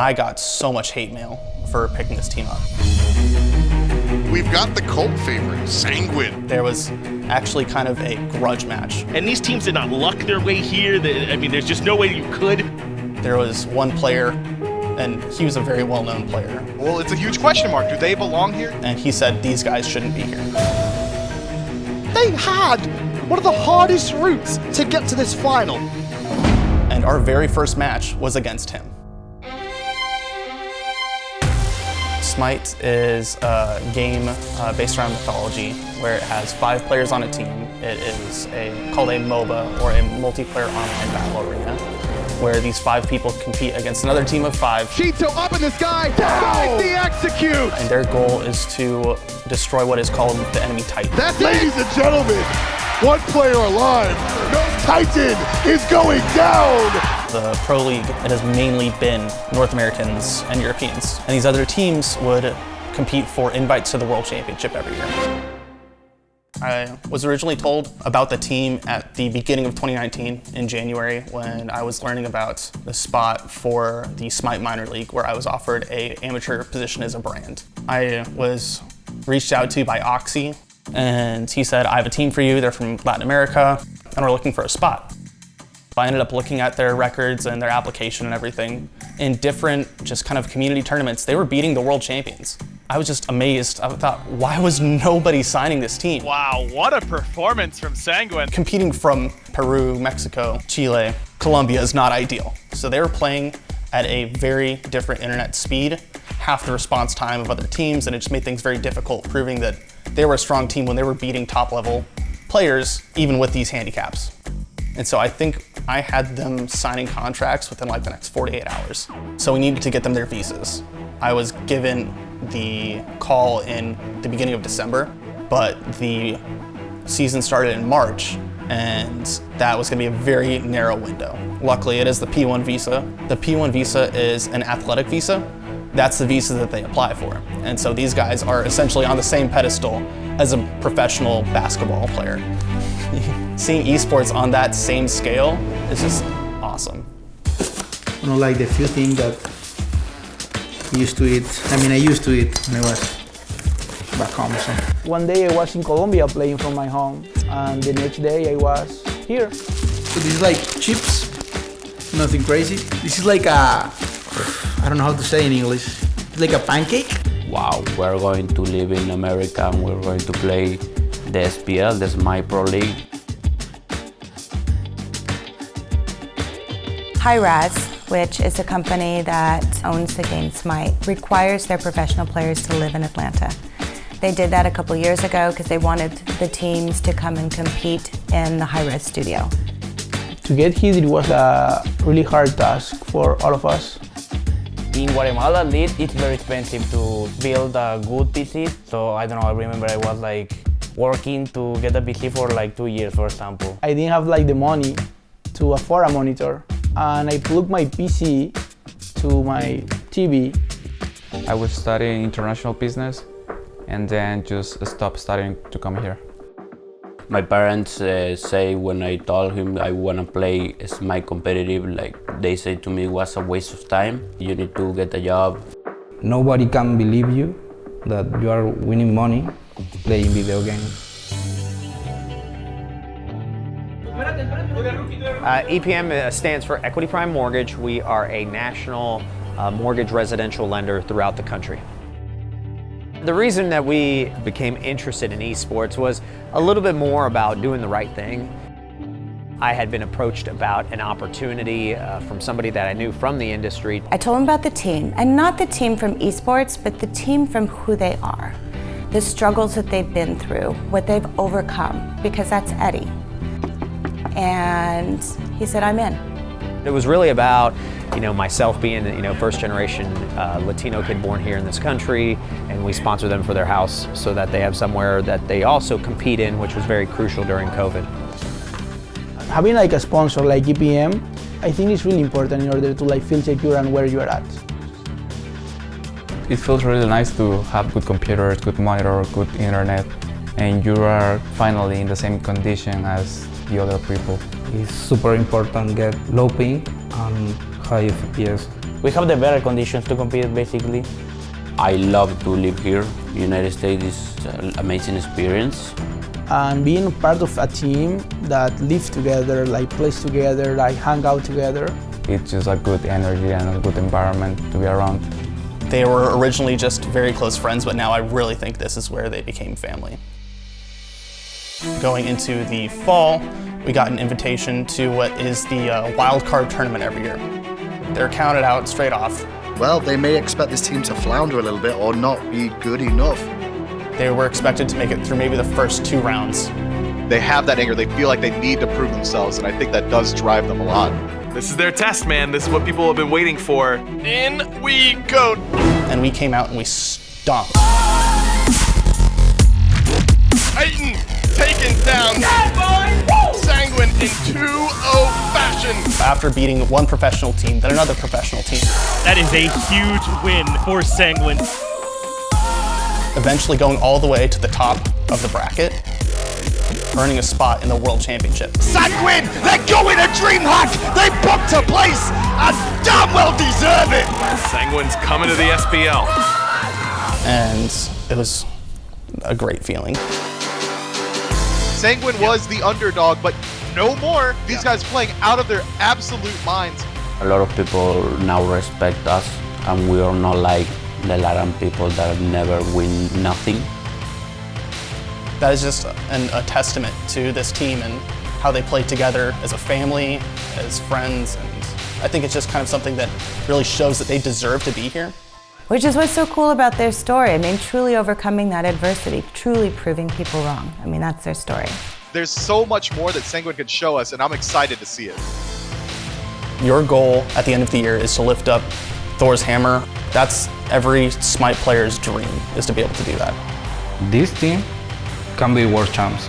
I got so much hate mail for picking this team up. We've got the cult favorite, Sanguine. There was actually kind of a grudge match. And these teams did not luck their way here. I mean, there's just no way you could. There was one player, and he was a very well-known player. Well, it's a huge question mark. Do they belong here? And he said these guys shouldn't be here. They had one of the hardest routes to get to this final. And our very first match was against him. SMITE is a game based around mythology where it has 5 players on a team. It is called a MOBA, or a multiplayer online battle arena, where these 5 people compete against another team of 5. Cheeto up in the sky, down the execute! And their goal is to destroy what is called the enemy Titan. That's ladies and gentlemen, one player alive, no Titan is going down! The Pro League, it has mainly been North Americans and Europeans. And these other teams would compete for invites to the World Championship every year. I was originally told about the team at the beginning of 2019 in January when I was learning about the spot for the SMITE minor league, where I was offered an amateur position as a brand. I was reached out to by Oxy, and he said, I have a team for you. They're from Latin America, and we're looking for a spot. I ended up looking at their records and their application and everything. In different just kind of community tournaments, they were beating the world champions. I was just amazed. I thought, why was nobody signing this team? Wow, what a performance from Sanguine. Competing from Peru, Mexico, Chile, Colombia is not ideal. So they were playing at a very different internet speed, half the response time of other teams, and it just made things very difficult, proving that they were a strong team when they were beating top level players, even with these handicaps. And so I think I had them signing contracts within like the next 48 hours. So we needed to get them their visas. I was given the call in the beginning of December, but the season started in March, and that was gonna be a very narrow window. Luckily, it is the P1 visa. The P1 visa is an athletic visa. That's the visa that they apply for. And so these guys are essentially on the same pedestal as a professional basketball player. Seeing esports on that same scale is just awesome. You know, like the few things that I used to eat when I was back home. So. One day I was in Colombia playing from my home, and the next day I was here. So this is like chips, nothing crazy. This is like I don't know how to say in English. It's like a pancake. Wow, we're going to live in America and we're going to play the SPL, the SMITE Pro League. Hi-Raz, which is a company that owns the game SMITE, requires their professional players to live in Atlanta. They did that a couple years ago because they wanted the teams to come and compete in the Hi-Raz studio. To get here, it was a really hard task for all of us. In Guatemala, at least, it's very expensive to build a good PC. So I don't know, I remember I was like working to get a PC for like 2 years, for example. I didn't have like the money to afford a monitor, and I plugged my PC to my TV. I was studying international business and then just stopped studying to come here. My parents say when I told him I want to play SMITE competitive, like they said to me it was a waste of time. You need to get a job. Nobody can believe you that you are winning money playing video games. EPM stands for Equity Prime Mortgage. We are a national mortgage residential lender throughout the country. The reason that we became interested in esports was a little bit more about doing the right thing. I had been approached about an opportunity from somebody that I knew from the industry. I told him about the team, and not the team from esports, but the team from who they are, the struggles that they've been through, what they've overcome, because that's Eddie. And he said, I'm in. It was really about, myself being, first generation Latino kid born here in this country, and we sponsor them for their house so that they have somewhere that they also compete in, which was very crucial during COVID. Having like a sponsor like EPM, I think is really important in order to feel secure and where you are at. It feels really nice to have good computers, good monitor, good internet, and you are finally in the same condition as the other people. It's super important to get low ping and high FPS. We have the better conditions to compete, basically. I love to live here. United States is an amazing experience. And being part of a team that lives together, like plays together, like hang out together. It's just a good energy and a good environment to be around. They were originally just very close friends, but now I really think this is where they became family. Going into the fall, we got an invitation to what is the wild card tournament every year. They're counted out straight off. Well, they may expect this team to flounder a little bit or not be good enough. They were expected to make it through maybe the first 2 rounds. They have that anger. They feel like they need to prove themselves, and I think that does drive them a lot. This is their test, man. This is what people have been waiting for. In we go. And we came out and we stomped. Titan taken down. Sanguine in 2-0 fashion. After beating one professional team, then another professional team. That is a huge win for Sanguine. Eventually going all the way to the top of the bracket, earning a spot in the World Championship. Sanguine, they're going to DreamHack. They booked a place and damn well deserve it. Sanguine's coming to the SPL. And it was a great feeling. Sanguine was the underdog, but no more. These guys playing out of their absolute minds. A lot of people now respect us, and we are not like the Latin people that never win nothing. That is just a testament to this team and how they play together as a family, as friends, and I think it's just kind of something that really shows that they deserve to be here. Which is what's so cool about their story. I mean, truly overcoming that adversity, truly proving people wrong. I mean, that's their story. There's so much more that Sanguine can show us, and I'm excited to see it. Your goal at the end of the year is to lift up Thor's hammer. That's every SMITE player's dream, is to be able to do that. This team can be world champs.